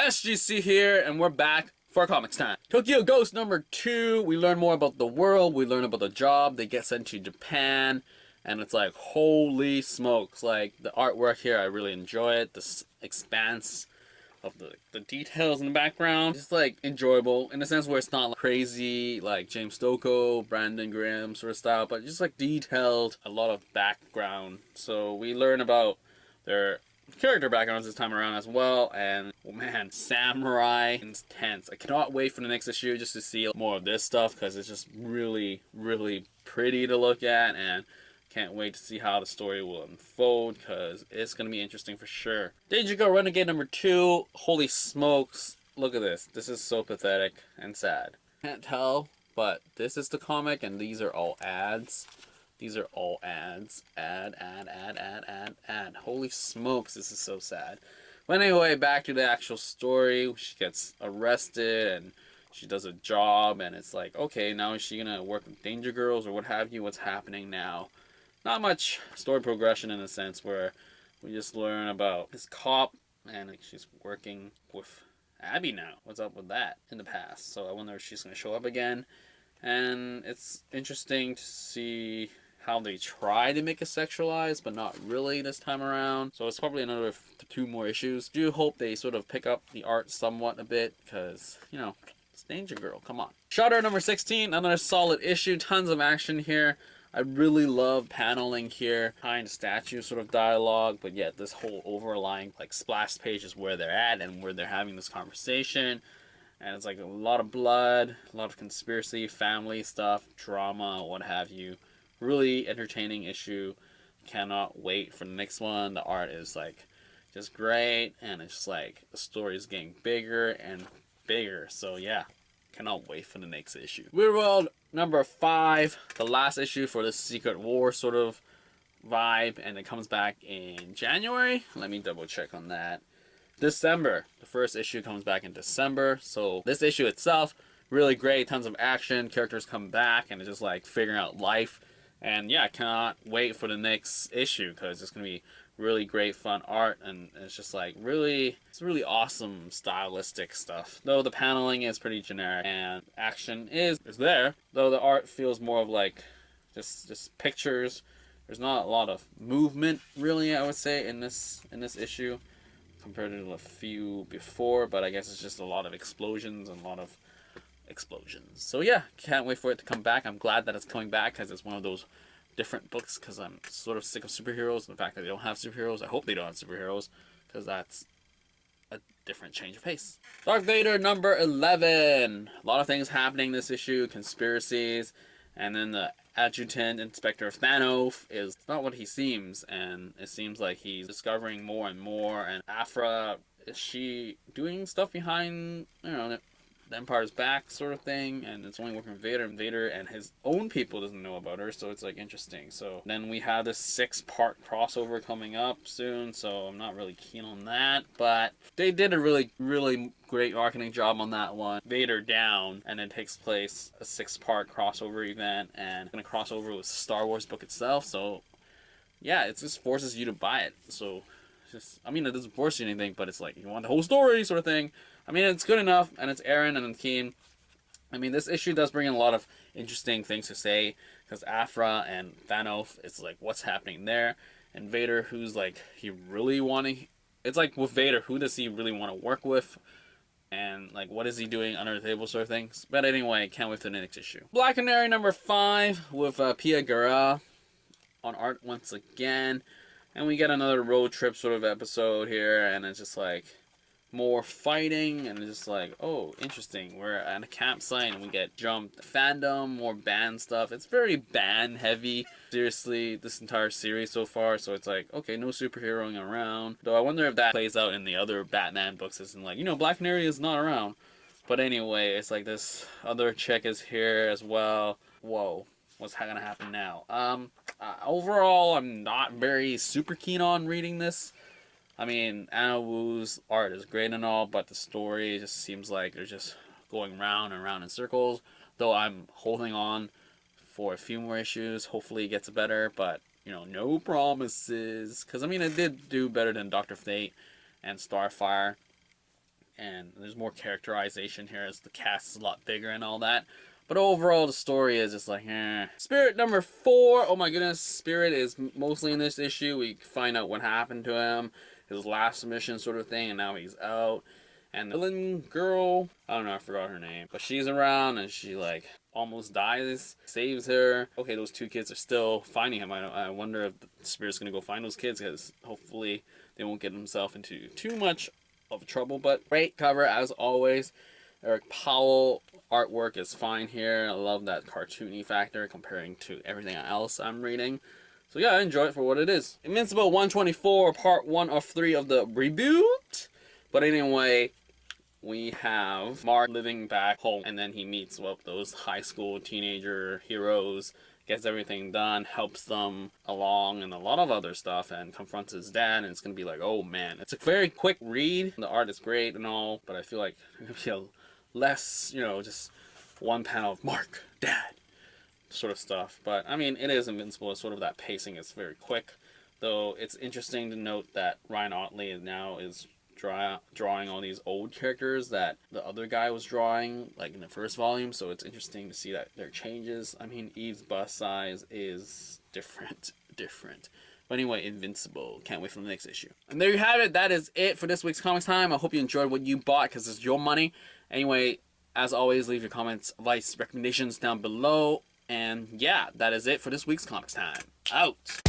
SGC here, and we're back for Comics Time. Tokyo Ghost number 2. We learn more about the world. We learn about the job. They get sent to Japan, and it's like, holy smokes. Like, the artwork here, I really enjoy it. This expanse of the details in the background. It's like enjoyable in a sense where it's not like crazy like James Stokoe, Brandon Graham sort of style, but just like detailed, a lot of background. So we learn about their character backgrounds this time around as well, and oh man, samurai intense. I cannot wait for the next issue just to see more of this stuff because it's just really pretty to look at, and can't wait to see how the story will unfold because it's going to be interesting for sure. Danger Girl Renegade number 2. Holy smokes. Look at this. This is so pathetic and sad. Can't tell, but this is the comic and these are all ads. These are all ads. Ad. Holy smokes, this is so sad. But anyway, back to the actual story. She gets arrested and she does a job and it's like, okay, now is she going to work with Danger Girls or what have you? What's happening now? Not much story progression in a sense where we just learn about this cop and like, she's working with Abby now. What's up with that in the past? So I wonder if she's going to show up again. And it's interesting to see how they try to make it sexualized, but not really this time around. So it's probably another 2 more issues. I do hope they sort of pick up the art somewhat a bit because, you know, it's Danger Girl. Come on. Shutter number 16. Another solid issue. Tons of action here. I really love paneling here, behind statue sort of dialogue, but yet this whole overlying like splash page is where they're at and where they're having this conversation. And it's like a lot of blood, a lot of conspiracy, family stuff, drama, what have you. Really entertaining issue. Cannot wait for the next one. The art is like just great, and it's just like the story is getting bigger and bigger. So yeah, cannot wait for the next issue. Weirdworld number 5, the last issue for this Secret War sort of vibe, and it comes back in January. Let me double check on that. December. The first issue comes back in December. So this issue itself, really great. Tons of action. Characters come back, and it's just like figuring out life. And yeah, I cannot wait for the next issue because it's going to be really great fun art, and it's just like it's really awesome stylistic stuff. Though the paneling is pretty generic and action is there, though the art feels more of like just pictures. There's not a lot of movement really, I would say, in this issue compared to a few before, but I guess it's just a lot of explosions and a lot of explosions. So yeah, can't wait for it to come back. I'm glad that it's coming back because it's one of those different books because I'm sort of sick of superheroes. The fact that they don't have superheroes, I hope they don't have superheroes because that's a different change of pace. Darth Vader number 11. A lot of things happening this issue, conspiracies, and then the adjutant inspector Thanos is not what he seems, and it seems like he's discovering more and more. And Aphra, is she doing stuff behind, you know, the Empire's back sort of thing, and it's only working with Vader and his own people doesn't know about her, so it's like interesting. So then we have this 6-part crossover coming up soon, so I'm not really keen on that, but they did a really great marketing job on that one. Vader down, and it takes place a 6-part crossover event, and it's gonna cross over with the Star Wars book itself, so yeah, it just forces you to buy it. So just, I mean, it doesn't force you anything, but it's like you want the whole story sort of thing. I mean, it's good enough, and it's Aaron and Keen. I mean, this issue does bring in a lot of interesting things to say, because Aphra and Thanos, it's like, what's happening there? And Vader, who's like, he really wanting... It's like, with Vader, who does he really want to work with? And, like, what is he doing under the table sort of things? But anyway, can't wait for the next issue. Black Canary number 5, with Pia Guerra on art once again. And we get another road trip sort of episode here, and it's just like... more fighting, and it's just like, oh, interesting. We're at a campsite and we get jumped. Fandom, more band stuff. It's very band heavy, seriously, this entire series so far. So it's like, okay, no superheroing around. Though I wonder if that plays out in the other Batman books. It's like, you know, Black Canary is not around. But anyway, it's like this other chick is here as well. Whoa, what's gonna happen now? Overall, I'm not very super keen on reading this. I mean, Anna Wu's art is great and all, but the story just seems like they're just going round and round in circles. Though I'm holding on for a few more issues. Hopefully it gets better, but, you know, no promises. Because, I mean, it did do better than Dr. Fate and Starfire. and there's more characterization here as the cast is a lot bigger and all that. But overall, the story is just like, eh. Spirit number 4. Oh my goodness, Spirit is mostly in this issue. We find out what happened to him, his last mission sort of thing, and now he's out. And the villain girl, I don't know, I forgot her name, but she's around and she like almost dies, saves her. Okay, those 2 kids are still finding him. I wonder if the Spirit's gonna go find those kids, because hopefully they won't get themselves into too much of trouble. But great cover as always. Eric Powell artwork is fine here. I love that cartoony factor comparing to everything else I'm reading. So yeah, I enjoy it for what it is. Invincible 124, part 1 of 3 of the reboot. But anyway, we have Mark living back home, and then he meets those high school teenager heroes, gets everything done, helps them along, and a lot of other stuff, and confronts his dad, and it's gonna be like, oh man. It's a very quick read. The art is great and all, but I feel like it's gonna be less, just one panel of Mark, Dad, sort of stuff. But I mean, it is Invincible. It's sort of that pacing is very quick. Though it's interesting to note that Ryan Ottley now is drawing all these old characters that the other guy was drawing, like in the first volume. So it's interesting to see that there are changes. I mean, Eve's bust size is different. But anyway, Invincible. Can't wait for the next issue. And there you have it. That is it for this week's Comics Time. I hope you enjoyed what you bought, because it's your money. Anyway, as always, leave your comments, advice, recommendations down below. And yeah, that is it for this week's Comics Time. Out!